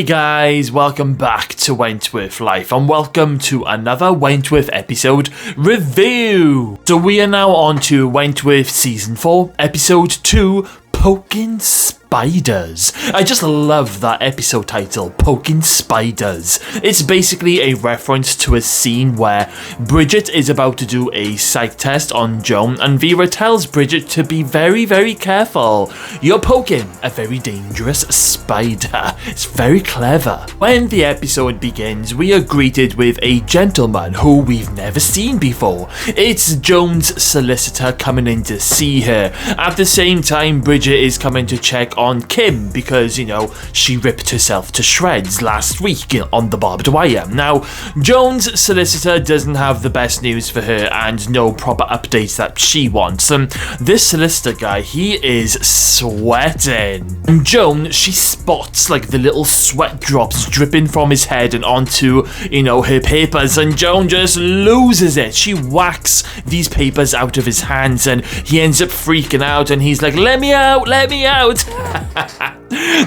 Hey guys, welcome back to Wentworth Life and welcome to another Wentworth episode review. So we are now on to Wentworth Season 4, Episode 2, Poking Spiders. I just love that episode title, Poking Spiders. It's basically a reference to a scene where Bridget is about to do a psych test on Joan and Vera tells Bridget to be very, very careful. You're poking a very dangerous spider. It's very clever. When the episode begins, we are greeted with a gentleman who we've never seen before. It's Joan's solicitor coming in to see her. At the same time, Bridget is coming to check on Kim because, you know, she ripped herself to shreds last week on the barbed wire. Now, Joan's solicitor doesn't have the best news for her and no proper updates that she wants. This solicitor guy, he is sweating. And Joan, she spots like the little sweat drops dripping from his head and onto, you know, her papers, and Joan just loses it. She whacks these papers out of his hands and he ends up freaking out and he's like, let me out, let me out.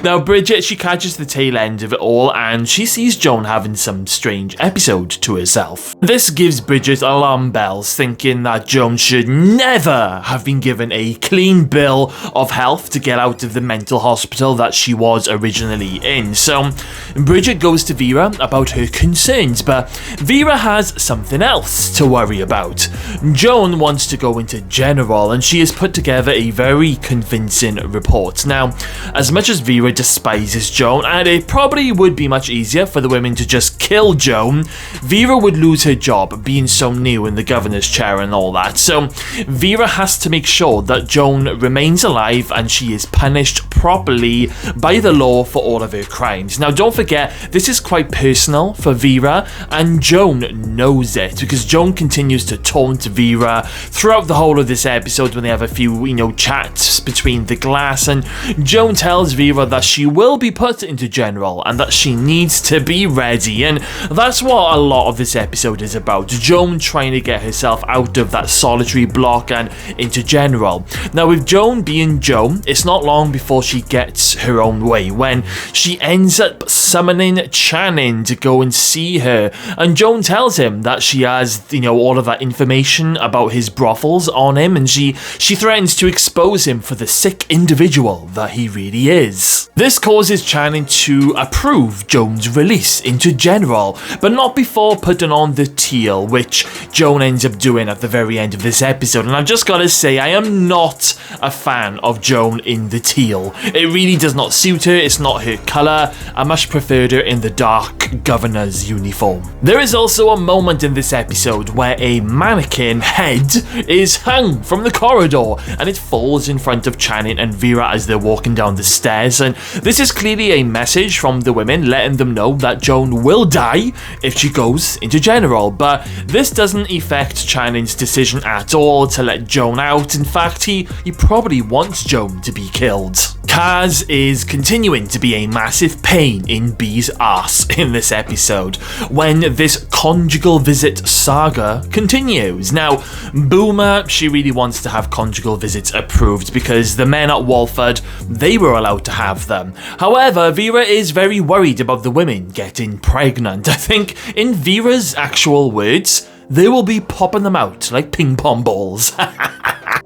Now Bridget, she catches the tail end of it all and she sees Joan having some strange episode to herself. This gives Bridget alarm bells, thinking that Joan should never have been given a clean bill of health to get out of the mental hospital that she was originally in. So Bridget goes to Vera about her concerns, but Vera has something else to worry about. Joan wants to go into general and she has put together a very convincing report. Now, as much as Vera despises Joan, and it probably would be much easier for the women to just kill Joan, Vera would lose her job being so new in the governor's chair and all that. So Vera has to make sure that Joan remains alive and she is punished properly by the law for all of her crimes. Now don't forget, this is quite personal for Vera and Joan knows it because Joan continues to taunt Vera throughout the whole of this episode when they have a few, you know, chats between the glass, and Joan tells Vera that she will be put into general and that she needs to be ready, and that's what a lot of this episode is about. Joan trying to get herself out of that solitary block and into general. Now with Joan being Joan, it's not long before she gets her own way when she ends up summoning Channing to go and see her, and Joan tells him that she has, you know, all of that information about his brothels on him, and she threatens to expose him for the sick individual that he really is. This causes Channing to approve Joan's release into general, but not before putting on the teal, which Joan ends up doing at the very end of this episode, and I've just got to say, I am not a fan of Joan in the teal. It really does not suit her, it's not her colour. I much preferred her in the dark governor's uniform. There is also a moment in this episode where a mannequin head is hung from the corridor and it falls in front of Channing and Vera as they're walking down the stairs, and this is clearly a message from the women letting them know that Joan will die if she goes into general, but this doesn't affect Channing's decision at all to let Joan out. In fact, he probably wants Joan to be killed. CRAIGz is continuing to be a massive pain in B's arse in this episode when this conjugal visit saga continues. Now, Boomer, she really wants to have conjugal visits approved because the men at Walford, they were allowed to have them. However, Vera is very worried about the women getting pregnant. I think, in Vera's actual words, they will be popping them out like ping pong balls.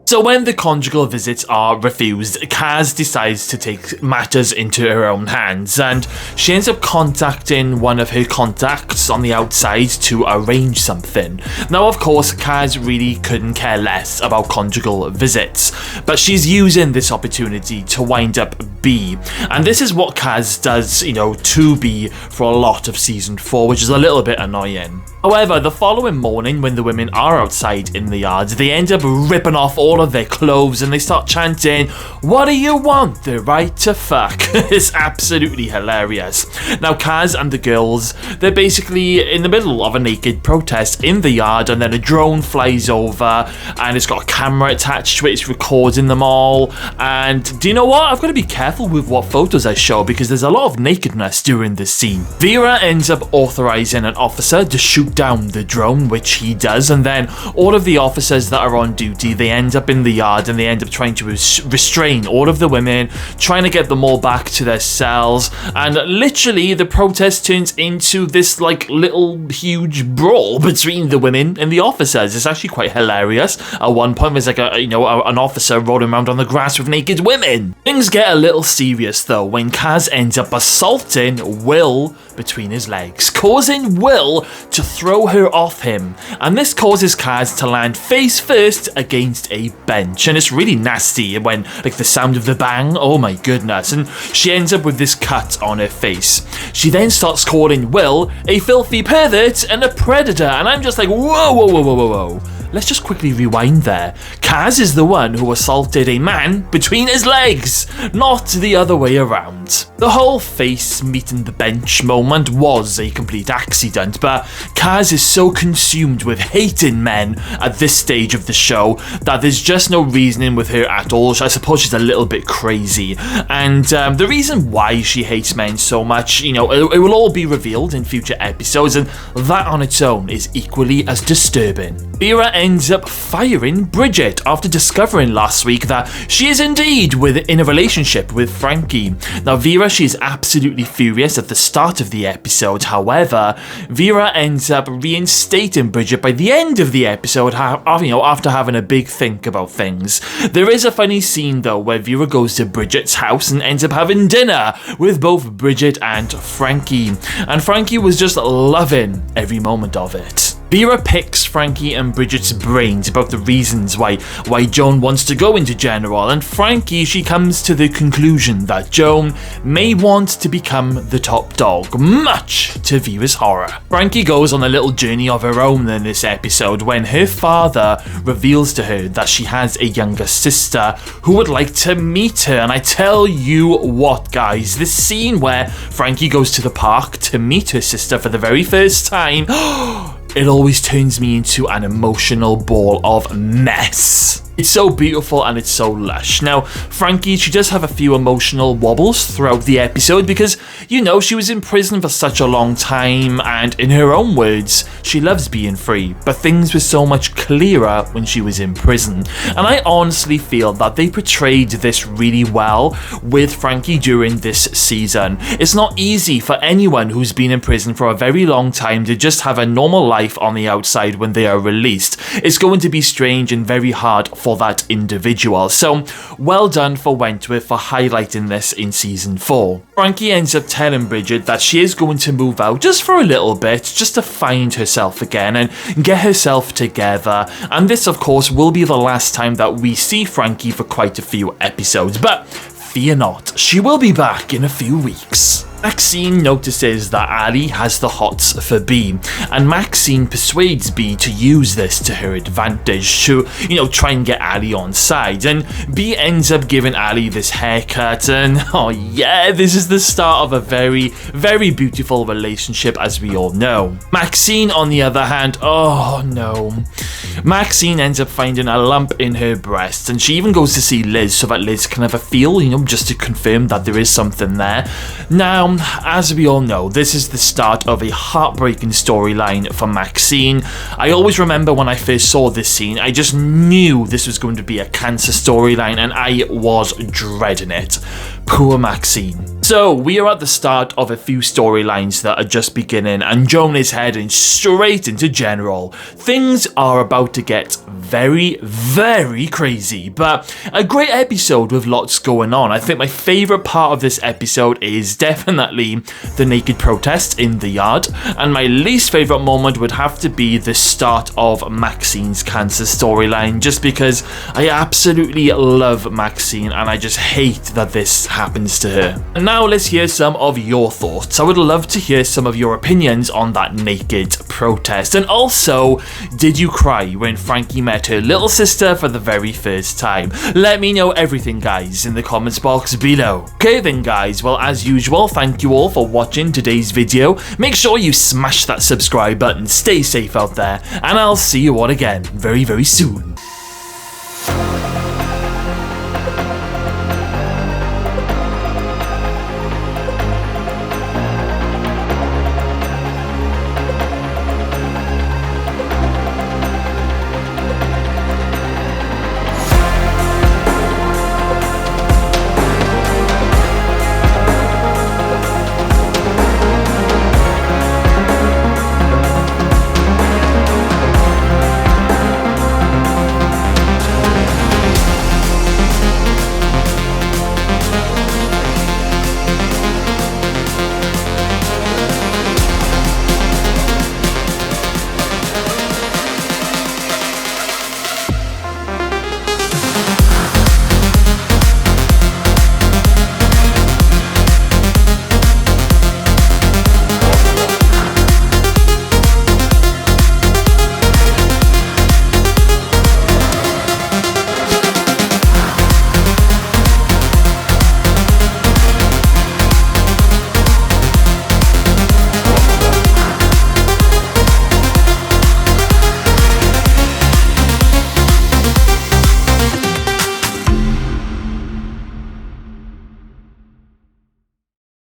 So when the conjugal visits are refused, CRAIGz decides to take matters into her own hands, and she ends up contacting one of her contacts on the outside to arrange something. Now of course, CRAIGz really couldn't care less about conjugal visits, but she's using this opportunity to wind up B, and this is what CRAIGz does, you know, to B for a lot of season 4, which is a little bit annoying. However, the following morning when the women are outside in the yard, they end up ripping off all of their clothes and they start chanting, "What do you want? The right to fuck." It's absolutely hilarious. Now Kaz and the girls, they're basically in the middle of a naked protest in the yard, and then a drone flies over and it's got a camera attached to it, it's recording them all. And do you know what? I've got to be careful with what photos I show because there's a lot of nakedness during this scene. Vera ends up authorizing an officer to shoot down the drone, which he does, and then all of the officers that are on duty, they end up up in the yard and they end up trying to restrain all of the women, trying to get them all back to their cells, and literally the protest turns into this like little huge brawl between the women and the officers. It's actually quite hilarious. At one point there's like an officer rolling around on the grass with naked women. Things get a little serious though when CRAIGz ends up assaulting Will between his legs, causing Will to throw her off him, and this causes CRAIGz to land face first against a bench, and it's really nasty when like the sound of the bang, oh my goodness, and she ends up with this cut on her face. She then starts calling Will a filthy pervert and a predator, and I'm just like, whoa. Let's just quickly rewind there. CRAIGz is the one who assaulted a man between his legs, not the other way around. The whole face meeting the bench moment was a complete accident, but CRAIGz is so consumed with hating men at this stage of the show that there's just no reasoning with her at all. I suppose she's a little bit crazy, and the reason why she hates men so much, it will all be revealed in future episodes, and that on its own is equally as disturbing. Vera ends up firing Bridget after discovering last week that she is indeed in a relationship with Frankie. Now Vera, she is absolutely furious at the start of the episode. However, Vera ends up reinstating Bridget by the end of the episode, after having a big think about things. There is a funny scene though where Vera goes to Bridget's house and ends up having dinner with both Bridget and Frankie, and Frankie was just loving every moment of it. Vera picks Frankie and Bridget's brains about the reasons why Joan wants to go into general, and Frankie, she comes to the conclusion that Joan may want to become the top dog, much to Vera's horror. Frankie goes on a little journey of her own in this episode when her father reveals to her that she has a younger sister who would like to meet her, and I tell you what guys, this scene where Frankie goes to the park to meet her sister for the very first time, it always turns me into an emotional ball of mess. It's so beautiful and it's so lush. Now, Frankie, she does have a few emotional wobbles throughout the episode because, she was in prison for such a long time, and in her own words, she loves being free, but things were so much clearer when she was in prison. And I honestly feel that they portrayed this really well with Frankie during this season. It's not easy for anyone who's been in prison for a very long time to just have a normal life on the outside when they are released. It's going to be strange and very hard for that individual. So well done for Wentworth for highlighting this in season 4. Frankie ends up telling Bridget that she is going to move out just for a little bit, just to find herself again and get herself together, and this of course will be the last time that we see Frankie for quite a few episodes, but fear not, she will be back in a few weeks. Maxine notices that Ali has the hots for B, and Maxine persuades B to use this to her advantage to, try and get Ali on side, and B ends up giving Ali this haircut, and oh yeah, this is the start of a very, very beautiful relationship, as we all know. Maxine, on the other hand, oh no. Maxine ends up finding a lump in her breast, and she even goes to see Liz so that Liz can have a feel, just to confirm that there is something there. Now, as we all know, this is the start of a heartbreaking storyline for Maxine. I always remember when I first saw this scene, I just knew this was going to be a cancer storyline, and I was dreading it. Poor Maxine. So, we are at the start of a few storylines that are just beginning, and Joan is heading straight into general. Things are about to get very, very crazy, but a great episode with lots going on. I think my favourite part of this episode is definitely the naked protest in the yard, and my least favourite moment would have to be the start of Maxine's cancer storyline, just because I absolutely love Maxine and I just hate that this happens to her. And now let's hear some of your thoughts. I would love to hear some of your opinions on that naked protest, and also, did you cry when Frankie met her little sister for the very first time? Let me know everything, guys, in the comments box below. Okay then, guys, well, as usual, thank you all for watching today's video. Make sure you smash that subscribe button, stay safe out there, and I'll see you all again very, very soon.